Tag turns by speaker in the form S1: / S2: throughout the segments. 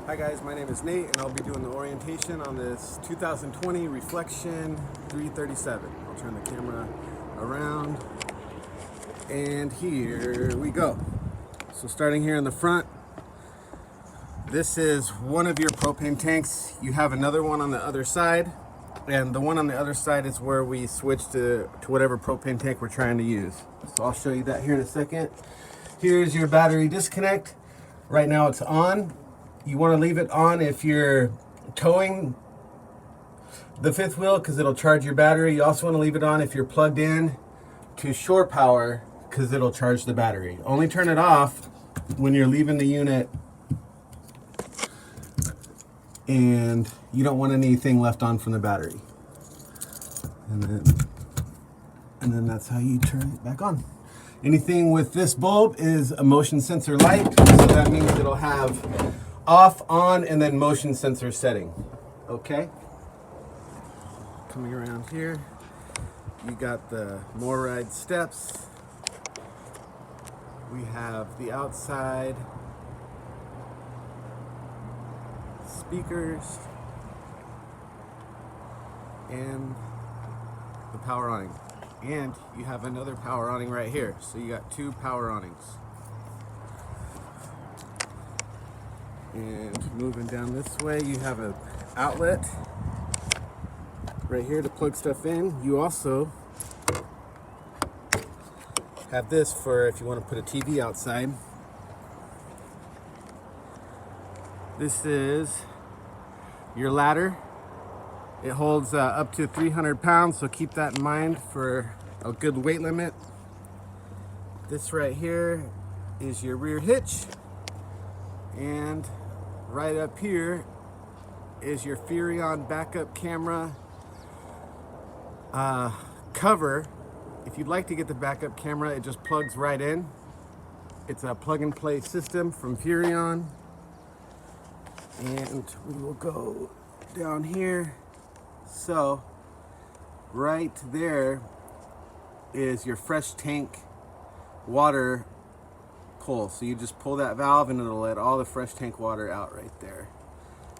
S1: Hi guys, my name is Nate and I'll be doing the orientation on this 2020 Reflection 337. I'll turn the camera around and here we go. So starting here in the front, this is one of your propane tanks. You have another one on the other side, and the one on the other side is where we switch to whatever propane tank we're trying to use. So I'll show you that here in a second. Here's your battery disconnect. Right now it's on. You want to leave it on if you're towing the fifth wheel because it'll charge your battery. You also want to leave it on if you're plugged in to shore power because it'll charge the battery. Only turn it off when you're leaving the unit and you don't want anything left on from the battery. And then that's how you turn it back on. Anything with this bulb is a motion sensor light, so that means it'll have off, on, and then motion sensor setting. Okay? Coming around here, you got the MORRIDE steps. We have the outside speakers and the power awning. And you have another power awning right here. So you got two power awnings. And moving down this way, you have an outlet right here to plug stuff in. You also have this for if you want to put a TV outside. This is your ladder. It holds up to 300 pounds, so keep that in mind for a good weight limit. This right here is your rear hitch, and right up here is your Furrion backup camera cover. If you'd like to get the backup camera, it just plugs right in. It's a plug-and-play system from Furrion. And we will go down here. So right there is your fresh tank water pull. So you just pull that valve and it'll let all the fresh tank water out right there.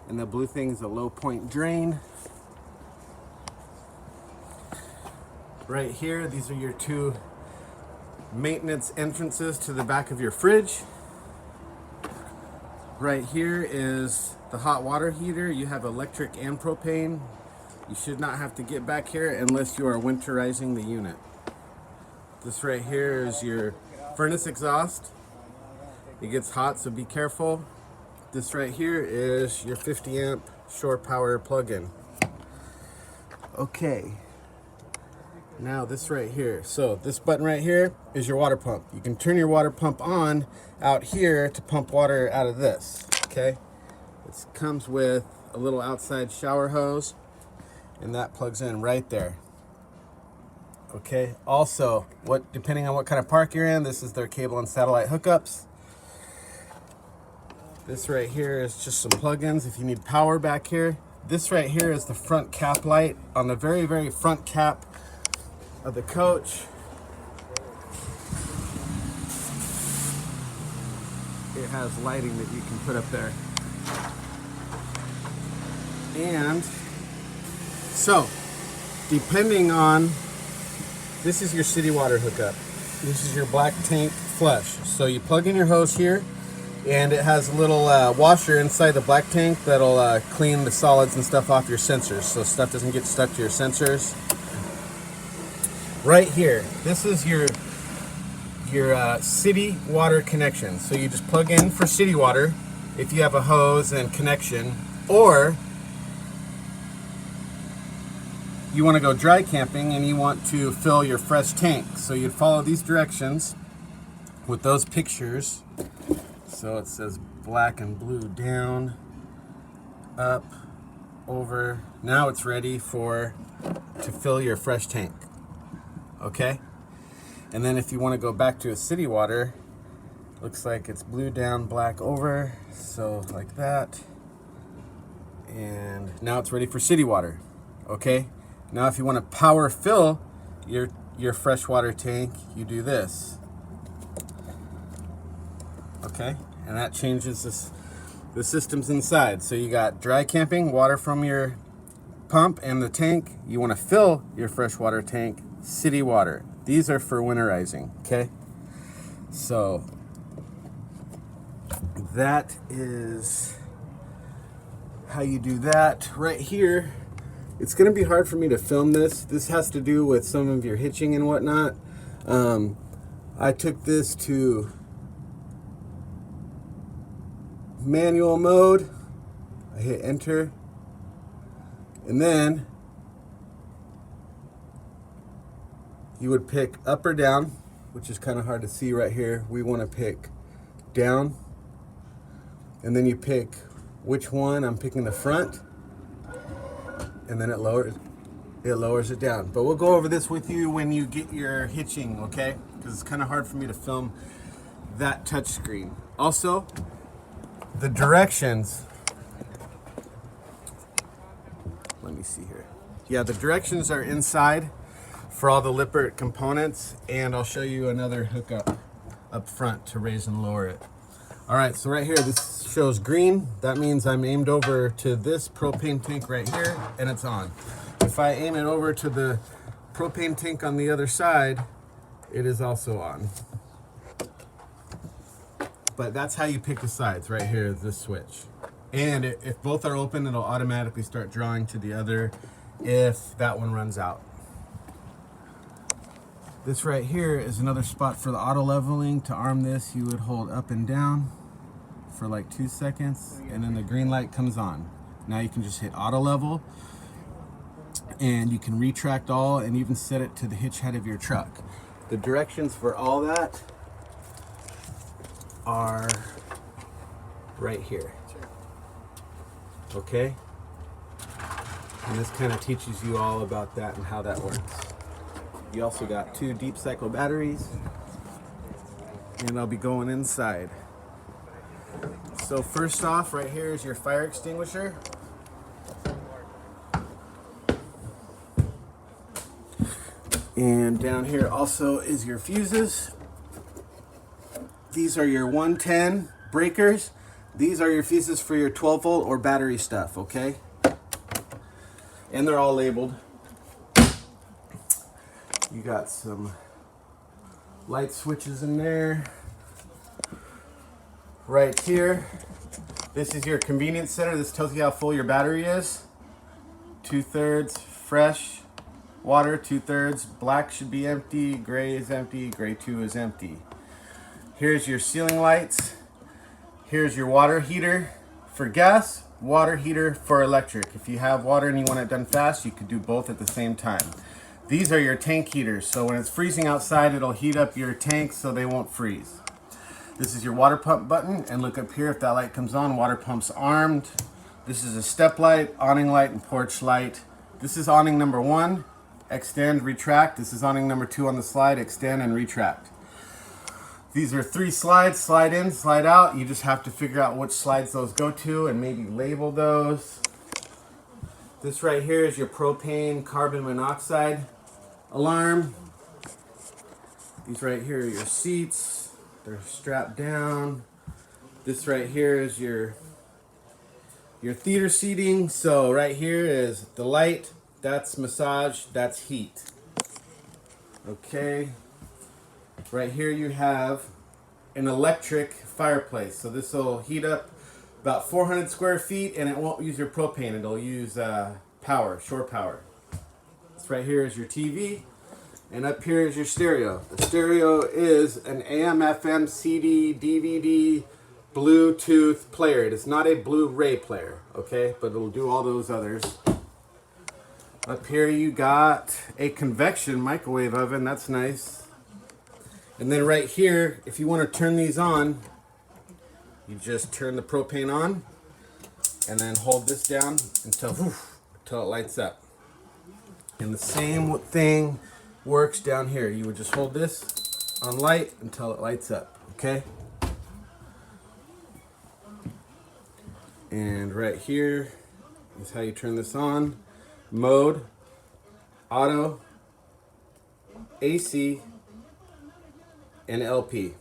S1: And the blue thing is a low point drain. Right here, these are your two maintenance entrances to the back of your fridge. Right here is the hot water heater. You have electric and propane. You should not have to get back here unless you are winterizing the unit. This right here is your furnace exhaust. It gets hot, so be careful. This right here is your 50 amp shore power plug-in. Okay. Now this right here. So this button right here is your water pump. You can turn your water pump on out here to pump water out of this. Okay. It comes with a little outside shower hose, and that plugs in right there. Okay. Also, depending on what kind of park you're in, this is their cable and satellite hookups. This right here is just some plugins if you need power back here. This right here is the front cap light on the very, very front cap of the coach. It has lighting that you can put up there. And so, depending on, this is your city water hookup. This is your black tank flush. So you plug in your hose here, and it has a little washer inside the black tank that'll clean the solids and stuff off your sensors, so stuff doesn't get stuck to your sensors. Right here, this is your city water connection. So you just plug in for city water if you have a hose and connection, or you want to go dry camping and you want to fill your fresh tank. So you'd follow these directions with those pictures. So it says black and blue, down, up, over. Now it's ready to fill your fresh tank. Okay? And then if you want to go back to a city water, looks like it's blue down, black over. So like that. And now it's ready for city water. Okay? Now if you want to power fill your freshwater tank, you do this. Okay? And that changes this the system's inside. So you got dry camping, water from your pump and the tank. You want to fill your freshwater tank, city water. These are for winterizing, okay? So that is how you do that. Right here, it's going to be hard for me to film this. This has to do with some of your hitching and whatnot. I took this to manual mode. I hit enter, and then you would pick up or down, which is kind of hard to see right here. We want to pick down, and then you pick which one. I'm picking the front, and then it lowers it down. But we'll go over this with you when you get your hitching, okay? Because it's kind of hard for me to film that touch screen. Also, the directions, let me see here. Yeah, the directions are inside for all the Lippert components, and I'll show you another hookup up front to raise and lower it. All right, so right here, this shows green. That means I'm aimed over to this propane tank right here, and it's on. If I aim it over to the propane tank on the other side, it is also on. But that's how you pick the sides right here, is this switch. And if both are open, it'll automatically start drawing to the other if that one runs out. This right here is another spot for the auto leveling. To arm this, you would hold up and down for like 2 seconds, and then the green light comes on. Now you can just hit auto level, and you can retract all and even set it to the hitch head of your truck. The directions for all that are right here. Okay? And this kind of teaches you all about that and how that works. You also got 2 deep cycle batteries, and I'll be going inside. So first off, right here is your fire extinguisher. And down here also is your fuses. These are your 110 breakers. These are your fuses for your 12 volt or battery stuff, okay? And they're all labeled. You got some light switches in there. Right here, this is your convenience center. This tells you how full your battery is. 2/3 fresh water, 2/3 black should be empty, gray is empty, gray 2 is empty. Here's your ceiling lights. Here's your water heater for gas, water heater for electric. If you have water and you want it done fast, you could do both at the same time. These are your tank heaters. So when it's freezing outside, it'll heat up your tanks so they won't freeze. This is your water pump button, and look up here if that light comes on, water pump's armed. This is a step light, awning light, and porch light. This is awning number 1, extend, retract. This is awning number 2 on the slide, extend and retract. These are 3 slides, slide in, slide out. You just have to figure out which slides those go to and maybe label those. This right here is your propane carbon monoxide alarm. These right here are your seats. They're strapped down. This right here is your theater seating. So right here is the light, that's massage, that's heat. Okay. Right here you have an electric fireplace. So this will heat up about 400 square feet, and it won't use your propane. It'll use power, shore power. This right here is your TV, and up here is your stereo. The stereo is an AM, FM, CD, DVD, Bluetooth player. It is not a Blu-ray player, okay? But it'll do all those others. Up here you got a convection microwave oven. That's nice. And then right here, if you want to turn these on, you just turn the propane on and then hold this down until it lights up. And the same thing works down here. You would just hold this on light until it lights up, okay? And right here is how you turn this on. Mode, auto, AC, and LP.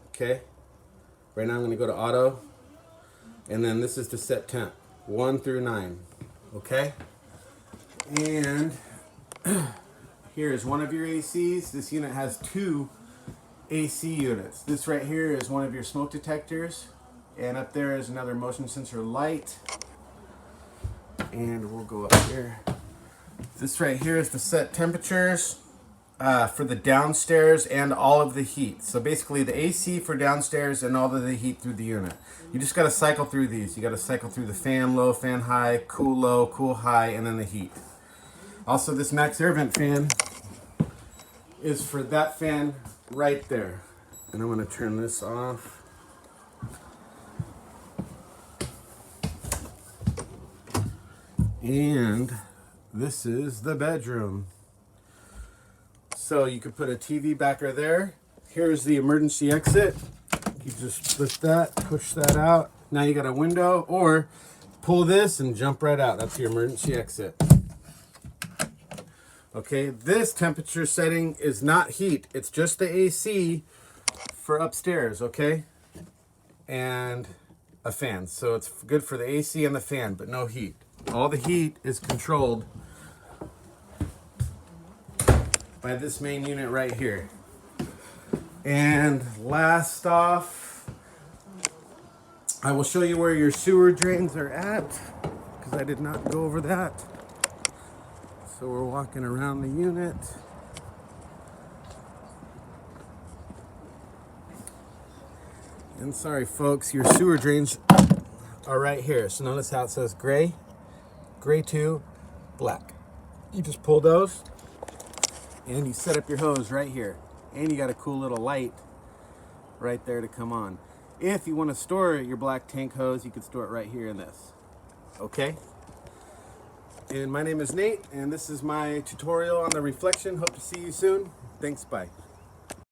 S1: Okay? Right now I'm going to go to auto. And then this is the set temp, 1 through 9. Okay? And here is one of your ACs. This unit has 2 AC units. This right here is one of your smoke detectors. And up there is another motion sensor light. And we'll go up here. This right here is the set temperatures for the downstairs and all of the heat. So basically the AC for downstairs and all of the heat through the unit. You just got to cycle through these. You got to cycle through the fan low, fan high, cool low, cool high, and then the heat. Also, this max air vent fan is for that fan right there. And I'm going to turn this off. And this is the bedroom. So you could put a TV backer there. Here's the emergency exit. You just split that, push that out. Now you got a window, or pull this and jump right out. That's your emergency exit. Okay, this temperature setting is not heat. It's just the AC for upstairs, okay? And a fan. So it's good for the AC and the fan, but no heat. All the heat is controlled by this main unit right here. And last off, I will show you where your sewer drains are at, because I did not go over that. So we're walking around the unit. And sorry folks, your sewer drains are right here. So notice how it says gray, gray 2, black. You just pull those and you set up your hose right here. And you got a cool little light right there to come on. If you want to store your black tank hose, you can store it right here in this. Okay? And my name is Nate, and this is my tutorial on the reflection. Hope to see you soon. Thanks, bye.